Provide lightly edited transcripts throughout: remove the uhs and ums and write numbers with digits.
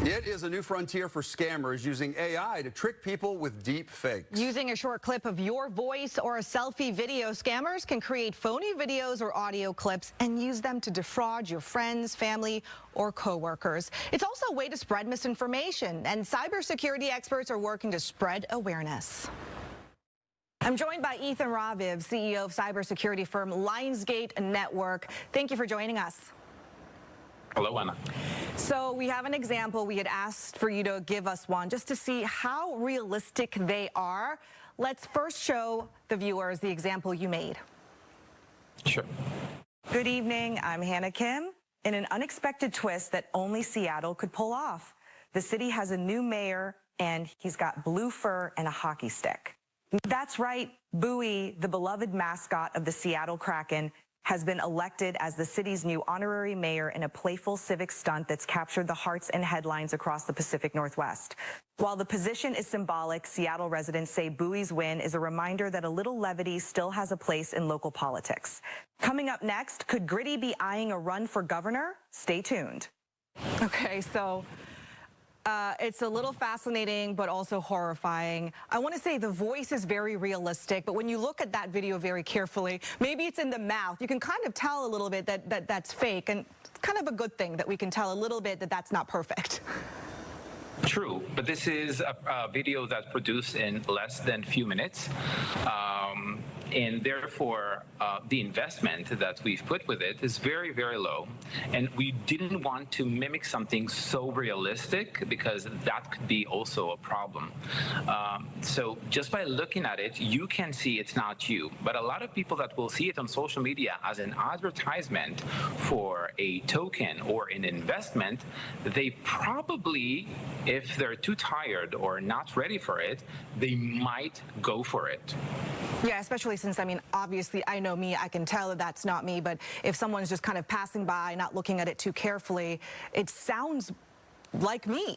It is a new frontier for scammers using AI to trick people with deep fakes. Using a short clip of your voice or a selfie video, scammers can create phony videos or audio clips and use them to defraud your friends, family, or coworkers. It's also a way to spread misinformation, and cybersecurity experts are working to spread awareness. I'm joined by Ethan Raviv, CEO of cybersecurity firm Lionsgate Network. Thank you for joining us. Hello, Anna. So we have an example. We had asked for you to give us one just to see how realistic they are. Let's first show the viewers the example you made. Sure. Good evening. I'm Hannah Kim. In an unexpected twist that only Seattle could pull off, the city has a new mayor, and he's got blue fur and a hockey stick. That's right. Bowie, the beloved mascot of the Seattle Kraken, has been elected as the city's new honorary mayor in a playful civic stunt that's captured the hearts and headlines across the Pacific Northwest. While the position is symbolic, Seattle residents say Bowie's win is a reminder that a little levity still has a place in local politics. Coming up next, could Gritty be eyeing a run for governor? Stay tuned. Okay, so it's a little fascinating, but also horrifying. I want to say the voice is very realistic, but when you look at that video very carefully, maybe it's in the mouth. You can kind of tell a little bit that that's fake, and it's kind of a good thing that we can tell a little bit that that's not perfect. True, but this is a video that's produced in less than a few minutes. And therefore, the investment that we've put with it is very, very low. And we didn't want to mimic something so realistic because that could be also a problem. So just by looking at it, you can see it's not you. But a lot of people that will see it on social media as an advertisement for a token or an investment, they probably, if they're too tired or not ready for it, they might go for it. Yeah, especially since, I mean, obviously, I know me, I can tell that that's not me, but if someone's just kind of passing by, not looking at it too carefully, it sounds like me.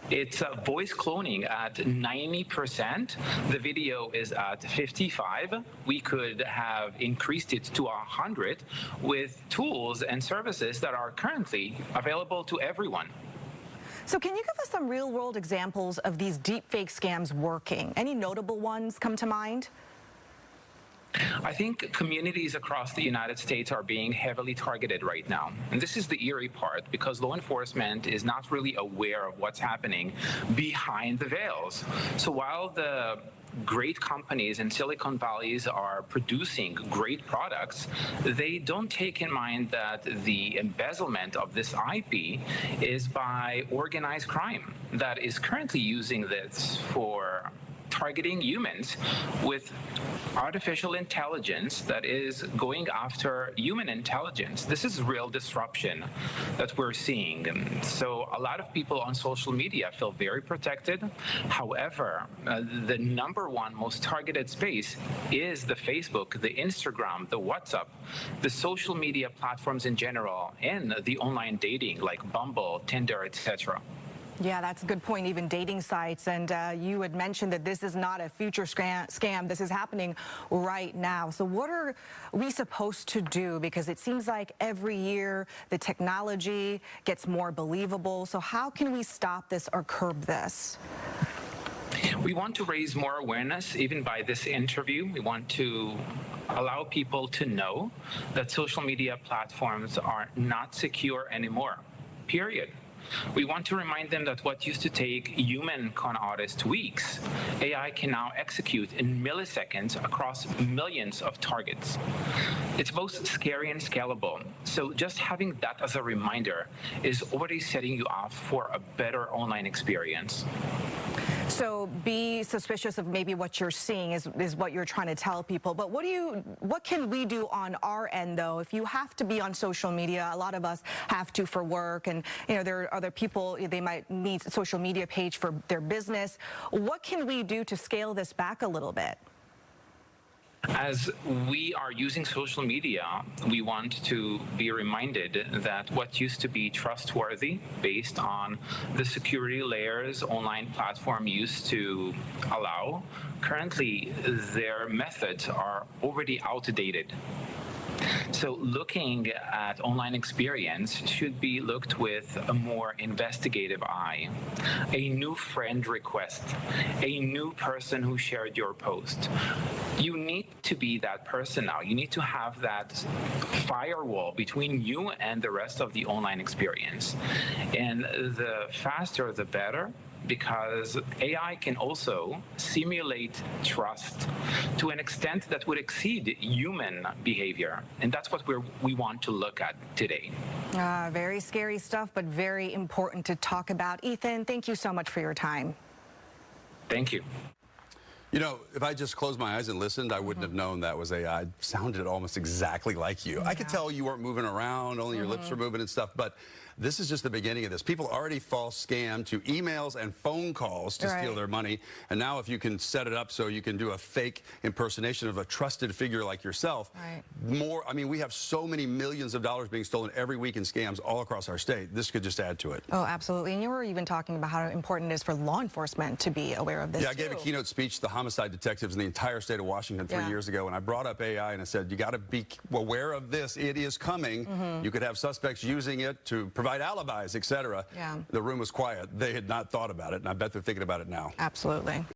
It's voice cloning at 90%. The video is at 55. We could have increased it to 100 with tools and services that are currently available to everyone. So can you give us some real-world examples of these deepfake scams working? Any notable ones come to mind? I think communities across the United States are being heavily targeted right now. And this is the eerie part, because law enforcement is not really aware of what's happening behind the veils. So while the great companies in Silicon Valley are producing great products, they don't take in mind that the embezzlement of this IP is by organized crime that is currently using this for targeting humans with artificial intelligence that is going after human intelligence. This is real disruption that we're seeing. And so a lot of people on social media feel very protected. However, the #1 most targeted space is the Facebook, the Instagram, the WhatsApp, the social media platforms in general, and the online dating like Bumble, Tinder, etc. Yeah, that's a good point, even dating sites. And you had mentioned that this is not a future scam. This is happening right now. So what are we supposed to do? Because it seems like every year the technology gets more believable. So how can we stop this or curb this? We want to raise more awareness, even by this interview. We want to allow people to know that social media platforms are not secure anymore, period. We want to remind them that what used to take human con artists weeks, AI can now execute in milliseconds across millions of targets. It's both scary and scalable. So just having that as a reminder is already setting you off for a better online experience. So be suspicious of maybe what you're seeing is what you're trying to tell people. But what can we do on our end, though? If you have to be on social media, a lot of us have to for work, and there are other people, they might need a social media page for their business. What can we do to scale this back a little bit? As we are using social media, we want to be reminded that what used to be trustworthy based on the security layers online platform used to allow, currently their methods are already outdated. So looking at online experience should be looked with a more investigative eye. A new friend request, a new person who shared your post. You need to be that person now. You need to have that firewall between you and the rest of the online experience. And the faster, the better, because AI can also simulate trust to an extent that would exceed human behavior. And that's what we want to look at today. Very scary stuff, but very important to talk about. Ethan, thank you so much for your time. Thank you. You know, if I just closed my eyes and listened, I wouldn't have known that was AI. It sounded almost exactly like you. I could tell you weren't moving around, only your lips were moving and stuff, but this is just the beginning of this. People already fall scam to emails and phone calls to steal their money, and now if you can set it up so you can do a fake impersonation of a trusted figure like yourself, I mean, we have so many millions of dollars being stolen every week in scams all across our state. This could just add to it. Oh, absolutely. And you were even talking about how important it is for law enforcement to be aware of this. Yeah, I gave a keynote speech to the homicide detectives in the entire state of Washington 3 years ago, and I brought up AI and I said, you got to be aware of this. It is coming. You could have suspects using it to provide alibis, etc. The room was quiet. They had not thought about it, and I bet they're thinking about it now. Absolutely.